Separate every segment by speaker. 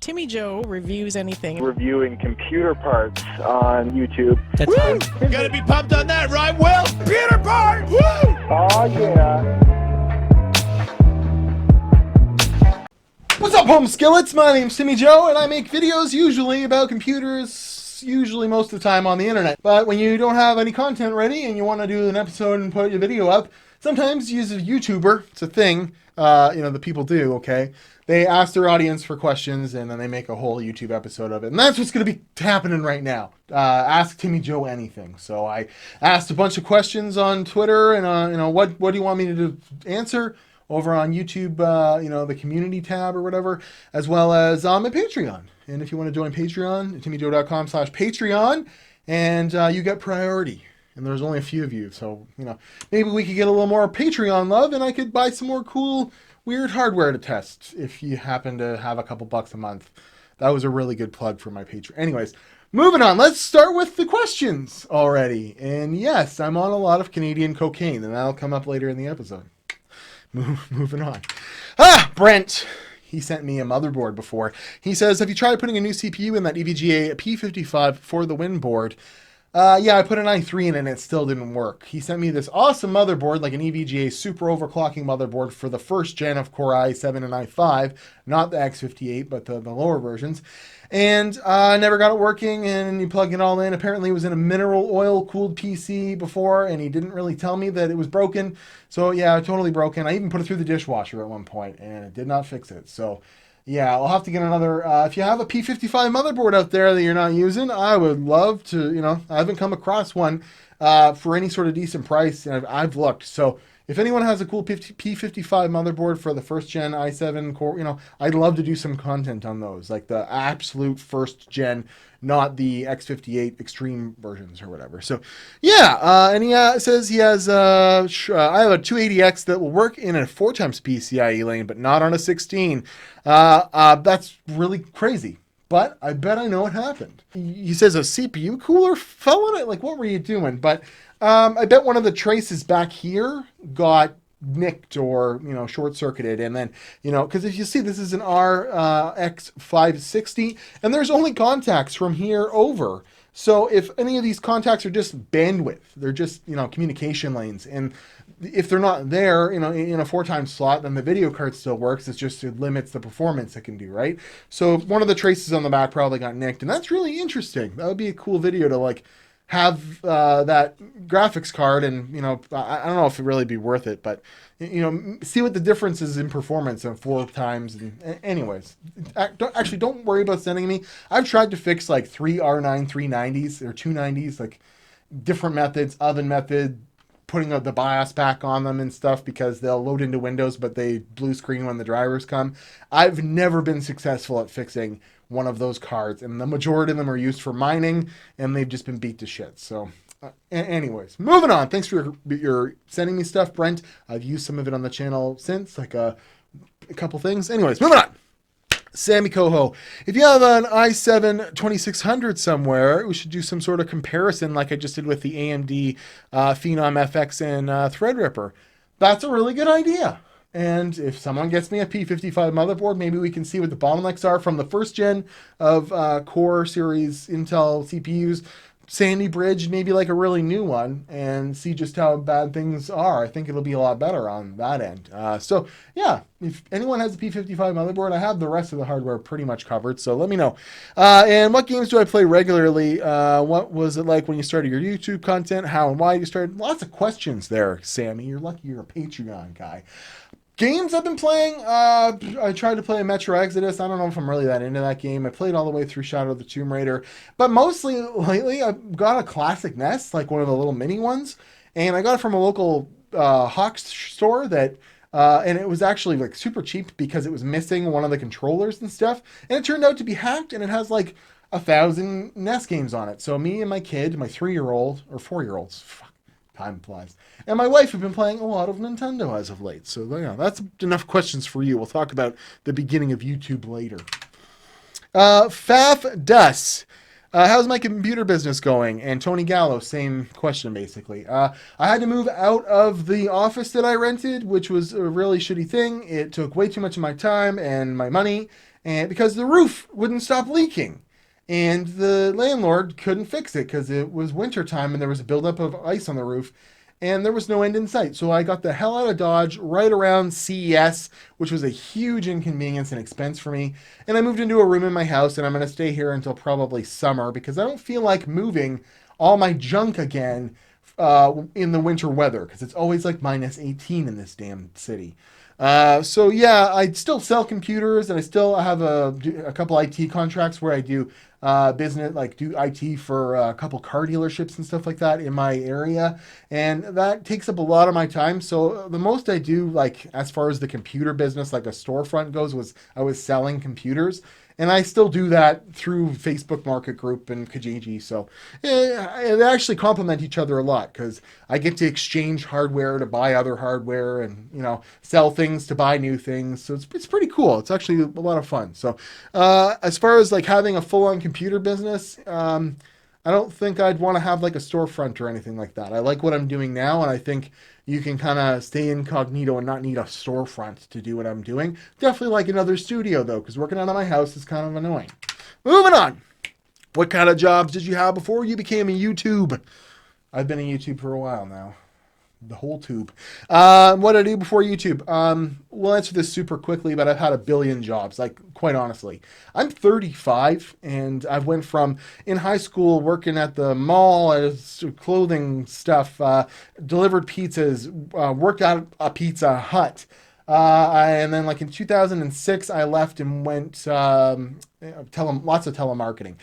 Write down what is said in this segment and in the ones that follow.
Speaker 1: Timmy Joe reviews anything.
Speaker 2: Reviewing computer parts on YouTube.
Speaker 3: Woo! Gotta be pumped on that, right, Will? Computer parts! Woo!
Speaker 2: Oh, yeah.
Speaker 4: What's up, home skillets? My name's Timmy Joe, and I make videos usually about computers, usually most of the time on the internet. But when you don't have any content ready and you want to do an episode and put your video up, sometimes you use a YouTuber. It's a thing, that people do, okay? They ask their audience for questions, and then they make a whole YouTube episode of it. And that's what's going to be happening right now. Ask Timmy Joe anything. So I asked a bunch of questions on Twitter, and what do you want me to answer over on YouTube, the community tab or whatever, as well as on my Patreon. And if you want to join Patreon, timmyjoe.com/Patreon, and you get priority. And there's only a few of you, so, maybe we could get a little more Patreon love, and I could buy some more cool, weird hardware to test if you happen to have a couple bucks a month. That was a really good plug for my Patreon. Anyways, moving on. Let's start with the questions already. And yes, I'm on a lot of Canadian cocaine, and that'll come up later in the episode. Moving on. Brent. He sent me a motherboard before. He says, have you tried putting a new CPU in that EVGA P55 for the Win board? Yeah, I put an i3 in and it still didn't work. He sent me this awesome motherboard, like an EVGA super overclocking motherboard for the first gen of Core i7 and i5, not the X58, but the lower versions. And I never got it working, and you plug it all in. Apparently it was in a mineral oil cooled PC before, and he didn't really tell me that it was broken. So yeah, totally broken. I even put it through the dishwasher at one point, and it did not fix it. So yeah, I'll have to get another, if you have a P55 motherboard out there that you're not using, I would love to, I haven't come across one for any sort of decent price, and I've looked. So if anyone has a cool P55 motherboard for the first gen i7 core, I'd love to do some content on those, like the absolute first gen, not the X58 extreme versions or whatever. So yeah, and he says he has, I have a 280X that will work in a 4x PCIe lane, but not on a 16. That's really crazy. But I bet I know what happened. He says a CPU cooler fell on it? Like, what were you doing? But I bet one of the traces back here got nicked or, short-circuited. And then, because if you see, this is an RX 560, and there's only contacts from here over. So if any of these contacts are just bandwidth, they're just, communication lanes. And if they're not there, in a 4x slot, then the video card still works. It's just, it limits the performance it can do, right? So one of the traces on the back probably got nicked, and that's really interesting. That would be a cool video to, have that graphics card, and, I don't know if it'd really be worth it, but, see what the difference is in performance in 4x. And anyways, don't worry about sending me. I've tried to fix 3 R9 390s or 290s, different methods, oven method, putting the BIOS back on them and stuff, because they'll load into Windows, but they blue screen when the drivers come. I've never been successful at fixing one of those cards, and the majority of them are used for mining, and they've just been beat to shit. So anyways, moving on. Thanks for your sending me stuff, Brent. I've used some of it on the channel since, a couple things. Anyways, moving on. Sammy Coho, if you have an i7 2600 somewhere, we should do some sort of comparison like I just did with the AMD Phenom FX and Threadripper. That's a really good idea. And if someone gets me a P55 motherboard, maybe we can see what the bottlenecks are from the first gen of Core series Intel CPUs, Sandy Bridge, maybe a really new one, and see just how bad things are. I think it'll be a lot better on that end. So yeah, if anyone has a P55 motherboard, I have the rest of the hardware pretty much covered, so let me know. And what games do I play regularly? What was it like when you started your YouTube content? How and why you started? Lots of questions there, Sammy. You're lucky you're a Patreon guy. Games I've been playing, I tried to play Metro Exodus. I don't know if I'm really that into that game. I played all the way through Shadow of the Tomb Raider. But mostly, lately, I've got a classic NES, one of the little mini ones. And I got it from a local Hawks store that, and it was actually super cheap because it was missing one of the controllers and stuff. And it turned out to be hacked, and it has 1,000 NES games on it. So me and my kid, my 3-year-old, or 4-year-olds, time flies, and my wife have been playing a lot of Nintendo as of late. So yeah, that's enough questions for you. We'll talk about the beginning of YouTube later. Faf Dus, how's my computer business going? And Tony Gallo, same question basically. I had to move out of the office that I rented, which was a really shitty thing. It took way too much of my time and my money, and because the roof wouldn't stop leaking. And the landlord couldn't fix it because it was wintertime and there was a buildup of ice on the roof and there was no end in sight. So I got the hell out of Dodge right around CES, which was a huge inconvenience and expense for me. And I moved into a room in my house, and I'm going to stay here until probably summer because I don't feel like moving all my junk again in the winter weather because it's always like minus 18 in this damn city. So yeah, I still sell computers, and I still have a couple IT contracts where I do business, like do IT for a couple car dealerships and stuff like that in my area, and that takes up a lot of my time. So the most I do, like as far as the computer business, like a storefront goes, was I was selling computers. And I still do that through Facebook Market Group and Kijiji. So they actually complement each other a lot because I get to exchange hardware to buy other hardware and, sell things to buy new things. So it's pretty cool. It's actually a lot of fun. So as far as like having a full-on computer business, I don't think I'd want to have like a storefront or anything like that. I like what I'm doing now, and I think you can kind of stay incognito and not need a storefront to do what I'm doing. Definitely like another studio though, because working out of my house is kind of annoying. Moving on. What kind of jobs did you have before you became a YouTube? I've been in YouTube for a while now. The whole tube. What did I do before YouTube? We'll answer this super quickly, but I've had a billion jobs, like quite honestly. I'm 35 and I went from in high school working at the mall as clothing stuff, delivered pizzas, worked at a Pizza Hut. And then like in 2006, I left and went lots of telemarketing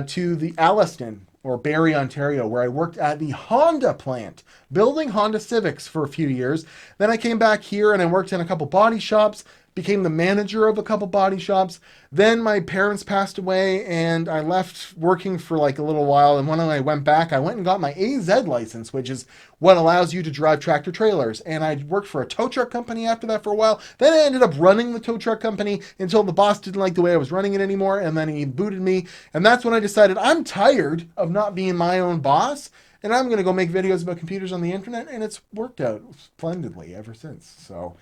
Speaker 4: to the Alliston or Barrie, Ontario, where I worked at the Honda plant, building Honda Civics for a few years. Then I came back here and I worked in a couple body shops, became the manager of a couple body shops. Then my parents passed away and I left working for like a little while. And when I went back, I went and got my AZ license, which is what allows you to drive tractor trailers. And I worked for a tow truck company after that for a while. Then I ended up running the tow truck company until the boss didn't like the way I was running it anymore. And then he booted me. And that's when I decided I'm tired of not being my own boss. And I'm going to go make videos about computers on the internet. And it's worked out splendidly ever since. So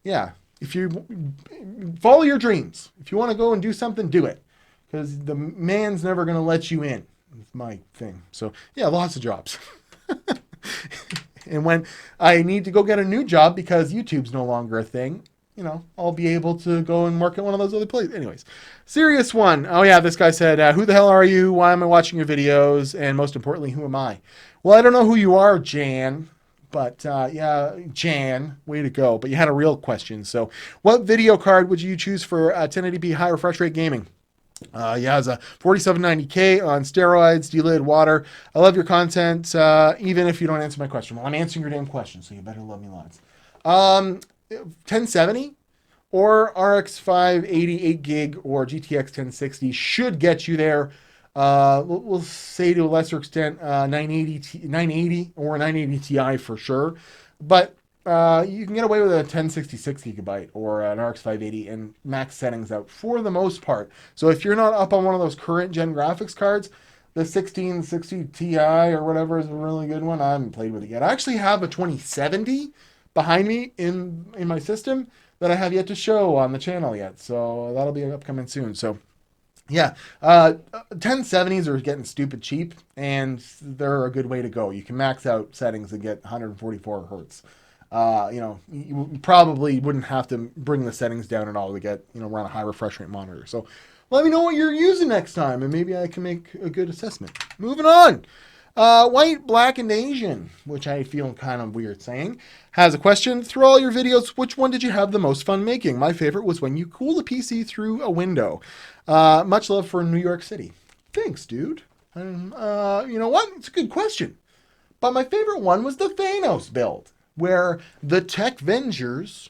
Speaker 4: yeah. If you follow your dreams, if you want to go and do something, do it. Because the man's never going to let you in. It's my thing. So, yeah, lots of jobs. And when I need to go get a new job because YouTube's no longer a thing, I'll be able to go and work at one of those other places. Anyways, serious one. Oh, yeah, this guy said, who the hell are you? Why am I watching your videos? And most importantly, who am I? Well, I don't know who you are, Jan. But yeah, Jan, way to go. But you had a real question. So what video card would you choose for 1080p high refresh rate gaming? Yeah, it's a 4790K on steroids, delid water. I love your content, even if you don't answer my question. Well, I'm answering your damn question, so you better love me lots. 1070 or RX 580 8 gig or GTX 1060 should get you there. We'll say to a lesser extent 980 or 980 Ti for sure, but you can get away with a 1066 gigabyte or an RX 580 and max settings out for the most part. So if you're not up on one of those current gen graphics cards, the 1660 Ti or whatever is a really good one. I haven't played with it yet. I actually have a 2070 behind me in my system that I have yet to show on the channel yet, so that'll be upcoming soon. So yeah, 1070s are getting stupid cheap, and they're a good way to go. You can max out settings and get 144 hertz. You probably wouldn't have to bring the settings down at all to get, run a high refresh rate monitor. So let me know what you're using next time, and maybe I can make a good assessment. Moving on. White, Black, and Asian, which I feel kind of weird saying, has a question. Through all your videos, which one did you have the most fun making? My favorite was when you cool the PC through a window. Much love for New York City. Thanks, dude. You know what? It's a good question. But my favorite one was the Phenom build, where the Tech Vengers,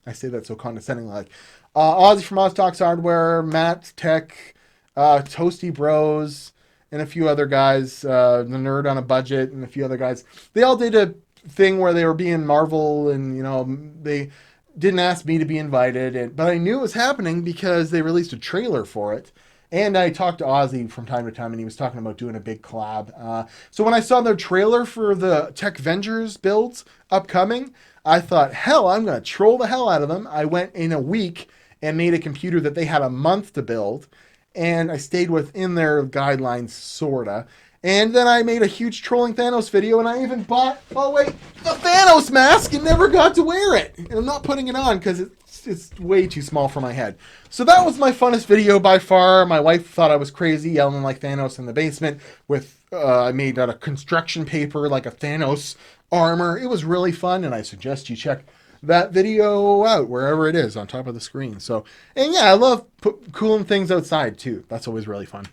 Speaker 4: I say that so condescendingly, like Ozzy from Oztalks Hardware, Matt Tech, Toasty Bros, and a few other guys, the Nerd on a Budget, and a few other guys. They all did a thing where they were being Marvel, and they didn't ask me to be invited, but I knew it was happening because they released a trailer for it. And I talked to Ozzy from time to time, and he was talking about doing a big collab. So when I saw their trailer for the Tech Vengers builds upcoming, I thought, hell, I'm going to troll the hell out of them. I went in a week and made a computer that they had a month to build. And I stayed within their guidelines, sorta. And then I made a huge trolling Thanos video, and I even bought, oh wait, the Thanos mask and never got to wear it. And I'm not putting it on because it's way too small for my head. So that was my funnest video by far. My wife thought I was crazy, yelling like Thanos in the basement with, I made out of construction paper like a Thanos armor. It was really fun, and I suggest you check that video out wherever it is on top of the screen. So, and yeah, I love cooling things outside too. That's always really fun.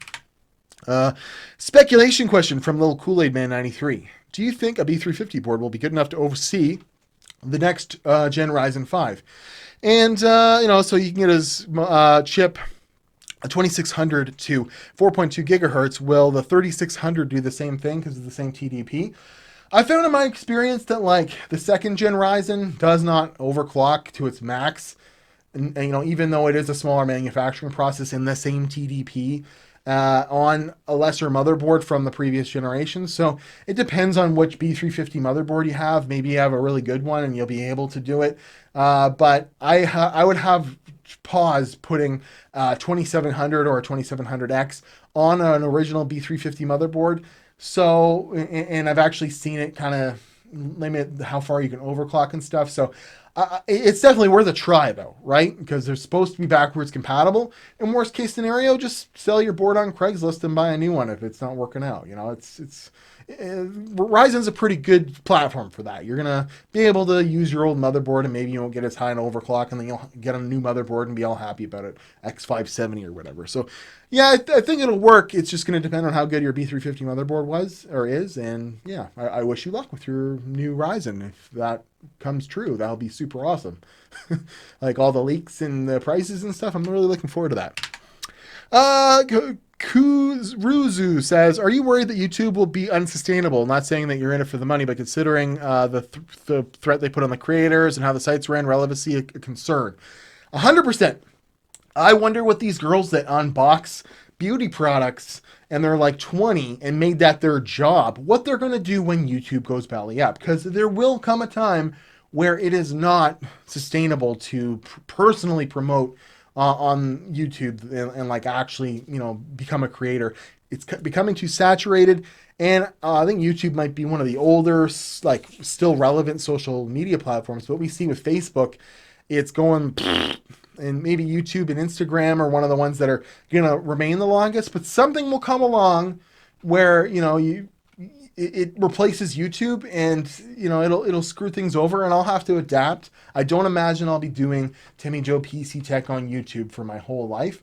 Speaker 4: Speculation question from Little Kool-Aid Man 93. Do you think a B350 board will be good enough to oversee the next gen Ryzen 5? And, you know, so you can get his chip, a 2600 to 4.2 gigahertz. Will the 3600 do the same thing because it's the same TDP? I found in my experience that like the second gen Ryzen does not overclock to its max. And you know, even though it is a smaller manufacturing process in the same TDP, on a lesser motherboard from the previous generation. So it depends on which B350 motherboard you have. Maybe you have a really good one and you'll be able to do it. But I would have pause putting 2700 or a 2700X on an original B350 motherboard. So, and I've actually seen it kind of limit how far you can overclock and stuff. So it's definitely worth a try though, right? Because they're supposed to be backwards compatible. In worst case scenario, just sell your board on Craigslist and buy a new one if it's not working out. You know, Ryzen's a pretty good platform for that. You're gonna be able to use your old motherboard and maybe you won't get as high an overclock, and then you'll get a new motherboard and be all happy about it, X570 or whatever. So yeah, I think it'll work. It's just gonna depend on how good your B350 motherboard was or is, and yeah, I wish you luck with your new Ryzen. If that comes true, that'll be super awesome. Like all the leaks and the prices and stuff, I'm really looking forward to that. Ruzu says, are you worried that YouTube will be unsustainable? Not saying that you're in it for the money, but considering the threat they put on the creators and how the sites ran, relevancy a concern. 100%. I wonder what these girls that unbox beauty products and they're like 20 and made that their job, what they're going to do when YouTube goes belly up. Because there will come a time where it is not sustainable to personally promote on YouTube and like actually, you know, become a creator. It's becoming too saturated. And I think YouTube might be one of the older, like still relevant social media platforms. What we see with Facebook, it's going, and maybe YouTube and Instagram are one of the ones that are going to remain the longest, but something will come along where, you know, it replaces YouTube, and you know it'll screw things over, and I'll have to adapt. I don't imagine I'll be doing Timmy Joe PC Tech on YouTube for my whole life.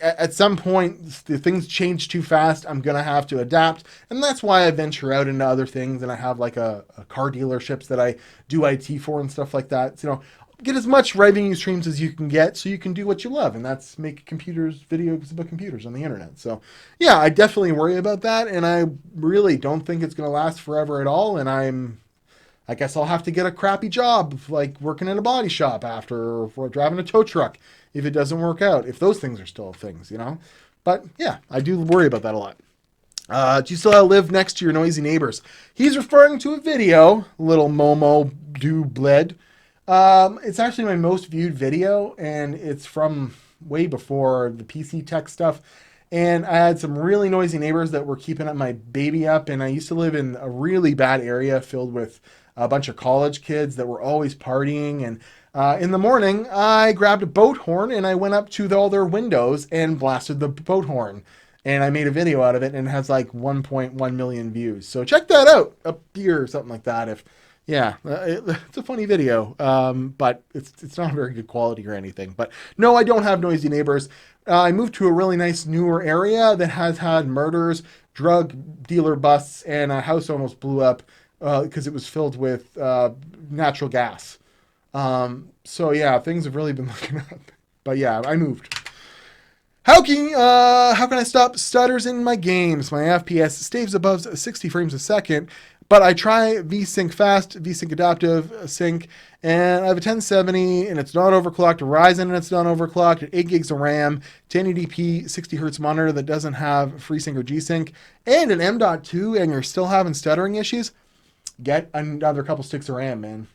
Speaker 4: At some point, the things change too fast. I'm gonna have to adapt, and that's why I venture out into other things. And I have like a car dealerships that I do IT for and stuff like that. So, you know, get as much revenue streams as you can get so you can do what you love, and that's make videos about computers on the internet. So yeah, I definitely worry about that, and I really don't think it's going to last forever at all. And I guess I'll have to get a crappy job like working in a body shop after, or driving a tow truck if it doesn't work out, if those things are still things, you know. But yeah, I do worry about that a lot. Do you still live next to your noisy neighbors? He's referring to a video, little Momo do bled. It's actually my most viewed video, and it's from way before the PC tech stuff. And I had some really noisy neighbors that were keeping my baby up. And I used to live in a really bad area filled with a bunch of college kids that were always partying. And in the morning, I grabbed a boat horn and I went up to all their windows and blasted the boat horn. And I made a video out of it, and it has like 1.1 million views. So check that out up here or something like that. Yeah, it's a funny video, but it's not very good quality or anything. But no, I don't have noisy neighbors. I moved to a really nice newer area that has had murders, drug dealer busts, and a house almost blew up because it was filled with natural gas. So yeah, things have really been looking up. But yeah, I moved. How can I stop stutters in my games? My FPS stays above 60 frames a second. But I try VSync fast, VSync adaptive sync, and I have a 1070, and it's not overclocked, a Ryzen, and it's not overclocked, 8 gigs of RAM, 1080p 60 hertz monitor that doesn't have FreeSync or G-Sync, and an M.2, and you're still having stuttering issues, get another couple sticks of RAM, man.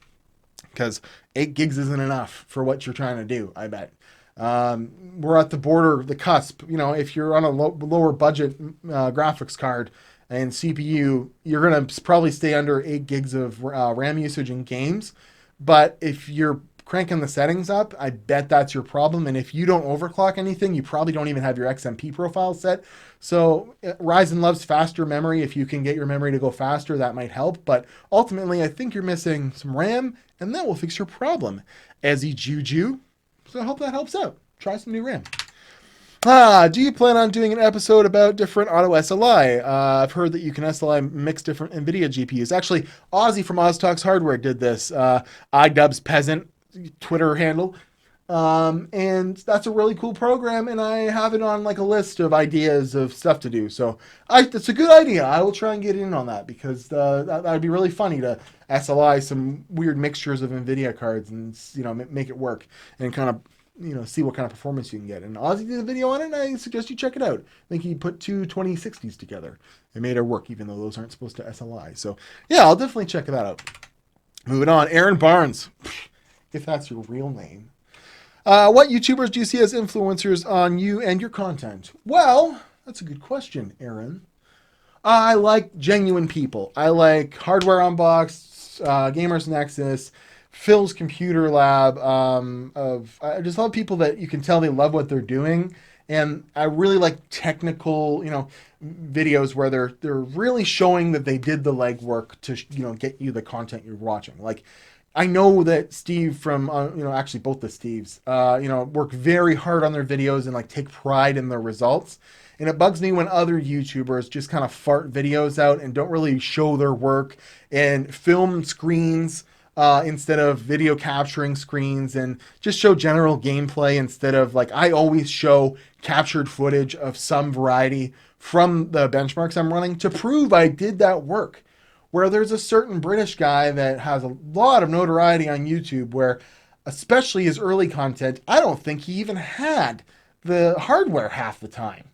Speaker 4: Because 8 gigs isn't enough for what you're trying to do, I bet. We're at the border, the cusp. You know, if you're on a lower budget graphics card and CPU, you're going to probably stay under 8 gigs of RAM usage in games. But if you're cranking the settings up, I bet that's your problem. And if you don't overclock anything, you probably don't even have your XMP profile set. So Ryzen loves faster memory. If you can get your memory to go faster, that might help. But ultimately, I think you're missing some RAM, and that will fix your problem. Ezzy Juju. So I hope that helps out. Try some new RAM. Do you plan on doing an episode about different Auto SLI? I've heard that you can SLI mix different Nvidia GPUs. Actually, Ozzy from OzTalks Hardware did this. iDubbbz Peasant Twitter handle. And that's a really cool program, and I have it on like a list of ideas of stuff to do. So it's a good idea. I will try and get in on that because that would be really funny to SLI some weird mixtures of Nvidia cards and, you know, make it work and kind of, you know, see what kind of performance you can get. And Ozzy did a video on it, and I suggest you check it out. I think he put two 2060s together and made it work, even though those aren't supposed to SLI. So yeah, I'll definitely check that out. Moving on, Aaron Barnes, if that's your real name. What YouTubers do you see as influencers on you and your content? Well, that's a good question, Aaron. I like genuine people. I like Hardware Unboxed, Gamers Nexus, Phil's Computer Lab. I just love people that you can tell they love what they're doing, and I really like technical, you know, videos where they're really showing that they did the legwork to, you know, get you the content you're watching. Like, I know that Steve from, you know, actually both the Steves, you know, work very hard on their videos and like take pride in their results. And it bugs me when other YouTubers just kind of fart videos out and don't really show their work and film screens instead of video capturing screens, and just show general gameplay instead of, like, I always show captured footage of some variety from the benchmarks I'm running to prove I did that work. Where there's a certain British guy that has a lot of notoriety on YouTube where, especially his early content, I don't think he even had the hardware half the time.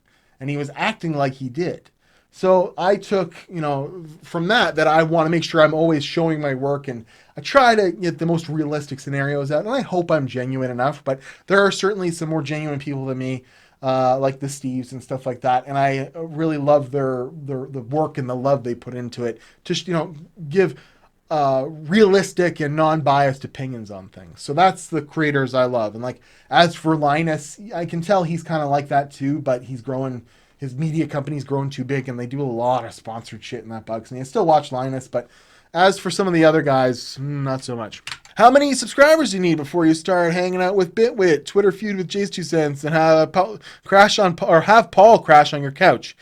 Speaker 4: And he was acting like he did. So I took, you know, from that I want to make sure I'm always showing my work, and I try to get the most realistic scenarios out, and I hope I'm genuine enough. But there are certainly some more genuine people than me, like the Steves and stuff like that, and I really love the work and the love they put into it to, you know, give realistic and non-biased opinions on things. So that's the creators I love. And like, as for Linus, I can tell he's kind of like that too, but he's growing, his media company's grown too big, and they do a lot of sponsored shit, and that bugs me. I still watch Linus, but as for some of the other guys, not so much. How many subscribers do you need before you start hanging out with Bitwit, Twitter feud with Jay's 2 cents, and have Paul crash on your couch?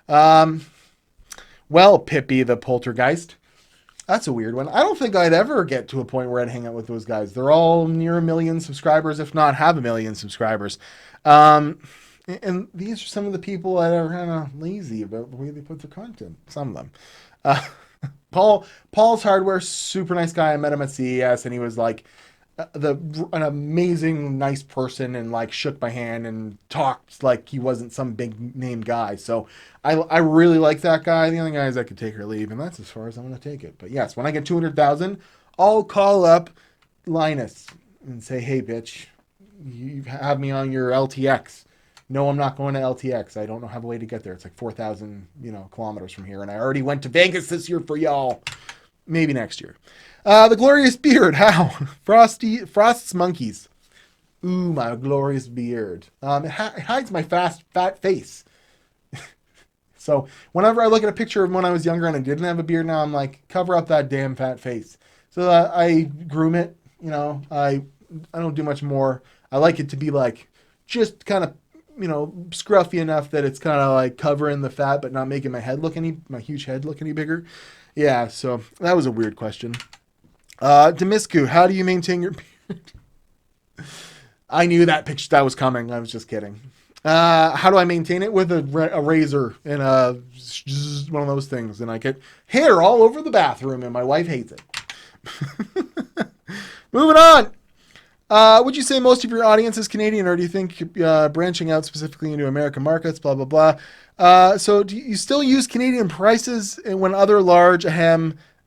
Speaker 4: Well, Pippi the Poltergeist. That's a weird one. I don't think I'd ever get to a point where I'd hang out with those guys. They're all near 1 million subscribers, if not have 1 million subscribers. And these are some of the people that are kind of lazy about the way they put their content. Some of them. Paul's Hardware, super nice guy. I met him at CES, and he was like an amazing, nice person, and like shook my hand and talked like he wasn't some big name guy. So I really like that guy. The only guy is I could take or leave, and that's as far as I'm going to take it. But yes, when I get 200,000, I'll call up Linus and say, hey, bitch, you have me on your LTX. No, I'm not going to LTX. I don't have a way to get there. It's like 4,000, kilometers from here. And I already went to Vegas this year for y'all. Maybe next year. The glorious beard. How? Frost's monkeys. Ooh, my glorious beard. It hides my fat face. So whenever I look at a picture of when I was younger and I didn't have a beard, now I'm like, cover up that damn fat face. So I groom it. I don't do much more. I like it to be like just kind of, scruffy enough that it's kind of like covering the fat, but not making my huge head look any bigger. Yeah, so that was a weird question. Demiscu, how do you maintain your beard? I knew that was coming. I was just kidding. How do I maintain it? With a razor and one of those things, and I get hair all over the bathroom, and my wife hates it. Moving on. Would you say most of your audience is Canadian, or do you think branching out specifically into American markets, blah, blah, blah? So do you still use Canadian prices when other large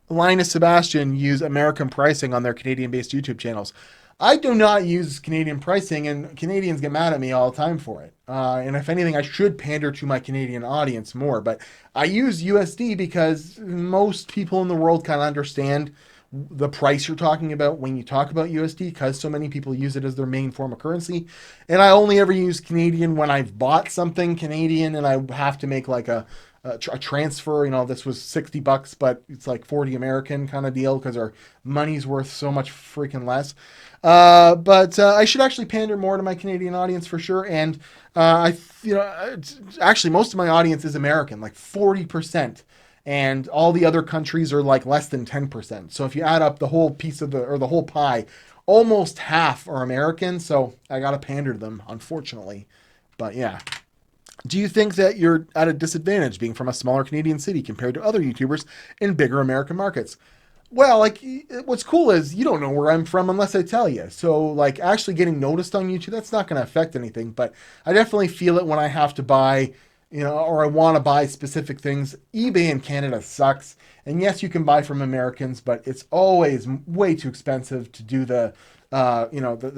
Speaker 4: Linus Sebastian use American pricing on their Canadian-based YouTube channels? I do not use Canadian pricing, and Canadians get mad at me all the time for it. And if anything, I should pander to my Canadian audience more. But I use USD because most people in the world kind of understand the price you're talking about when you talk about USD, because so many people use it as their main form of currency. And I only ever use Canadian when I've bought something Canadian and I have to make like a transfer. You know, this was $60, but it's like 40 American kind of deal because our money's worth so much freaking less. But I should actually pander more to my Canadian audience for sure. And actually most of my audience is American, like 40%. And all the other countries are like less than 10%. So if you add up the whole piece of the whole pie, almost half are American. So I got to pander to them, unfortunately. But yeah. Do you think that you're at a disadvantage being from a smaller Canadian city compared to other YouTubers in bigger American markets? Well, like, what's cool is you don't know where I'm from unless I tell you. So, like, actually getting noticed on YouTube, that's not going to affect anything. But I definitely feel it when I have to buy, or I want to buy specific things. eBay in Canada sucks. And yes, you can buy from Americans, but it's always way too expensive to do the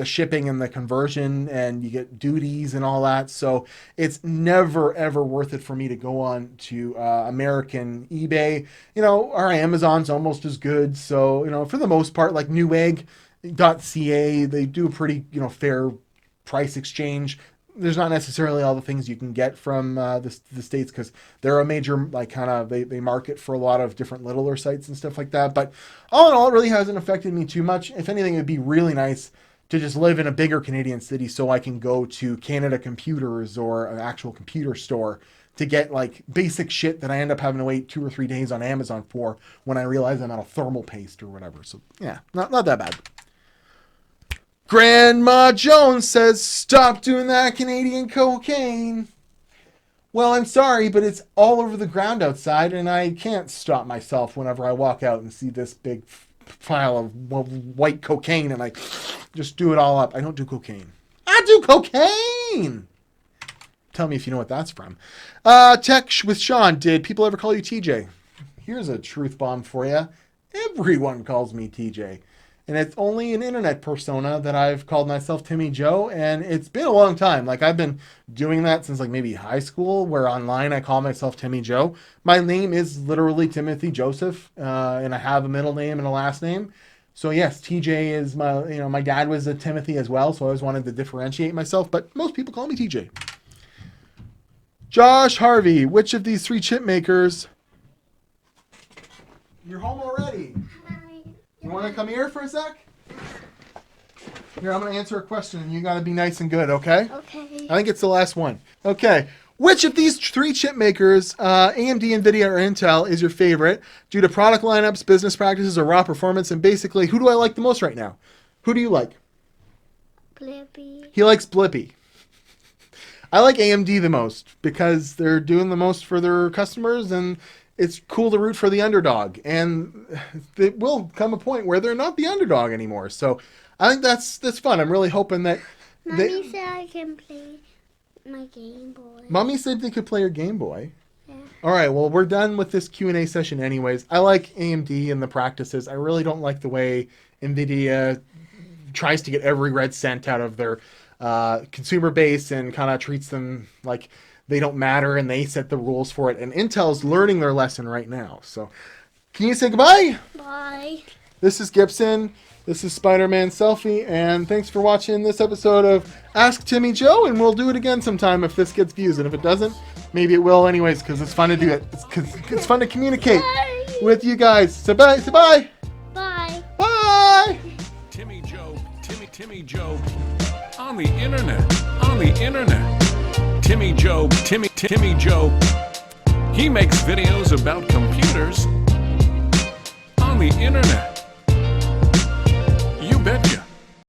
Speaker 4: shipping and the conversion, and you get duties and all that. So it's never, ever worth it for me to go on to American eBay. Our Amazon's almost as good. So, for the most part, like Newegg.ca, they do a pretty, fair price exchange. There's not necessarily all the things you can get from the States because they're a major, like, kind of, they market for a lot of different littler sites and stuff like that. But all in all, it really hasn't affected me too much. If anything, it'd be really nice to just live in a bigger Canadian city so I can go to Canada Computers or an actual computer store to get, like, basic shit that I end up having to wait 2 or 3 days on Amazon for when I realize I'm out of thermal paste or whatever. So, yeah, not that bad. Grandma Jones says, stop doing that Canadian cocaine. Well, I'm sorry, but it's all over the ground outside, and I can't stop myself whenever I walk out and see this big pile of white cocaine, and I just do it all up. I don't do cocaine. I do cocaine! Tell me if you know what that's from. Tech with Sean, did people ever call you TJ? Here's a truth bomb for you. Everyone calls me TJ. And it's only an internet persona that I've called myself Timmy Joe, and it's been a long time. Like, I've been doing that since, like, maybe high school, where online I call myself Timmy Joe. My name is literally Timothy Joseph, and I have a middle name and a last name. So yes, TJ is my dad was a Timothy as well, so I always wanted to differentiate myself, but most people call me TJ. Josh Harvey, which of these 3 chip makers... You're home already. You want to come here for a sec? Here, I'm going to answer a question, and you got to be nice and good, okay?
Speaker 5: Okay.
Speaker 4: I think it's the last one. Okay. Which of these 3 chip makers, AMD, Nvidia, or Intel, is your favorite due to product lineups, business practices, or raw performance? And basically, who do I like the most right now? Who do you like?
Speaker 5: Blippy.
Speaker 4: He likes Blippy. I like AMD the most because they're doing the most for their customers, and it's cool to root for the underdog, and it will come a point where they're not the underdog anymore. So I think that's fun. I'm really hoping that...
Speaker 5: Mommy said I can play my Game Boy.
Speaker 4: Mommy said they could play your Game Boy.
Speaker 5: Yeah.
Speaker 4: All right, well, we're done with this Q&A session anyways. I like AMD and the practices. I really don't like the way Nvidia tries to get every red cent out of their consumer base and kind of treats them like they don't matter, and they set the rules for it. And Intel's learning their lesson right now. So, can you say goodbye?
Speaker 5: Bye.
Speaker 4: This is Gibson. This is Spider-Man Selfie. And thanks for watching this episode of Ask Timmy Joe. And we'll do it again sometime if this gets views. And if it doesn't, maybe it will anyways, because it's fun to do it. It's fun to communicate with you guys. So bye. Say bye.
Speaker 5: Bye.
Speaker 4: Bye.
Speaker 3: Timmy Joe, on the internet. Timmy Joe. He makes videos about computers on the internet. You betcha.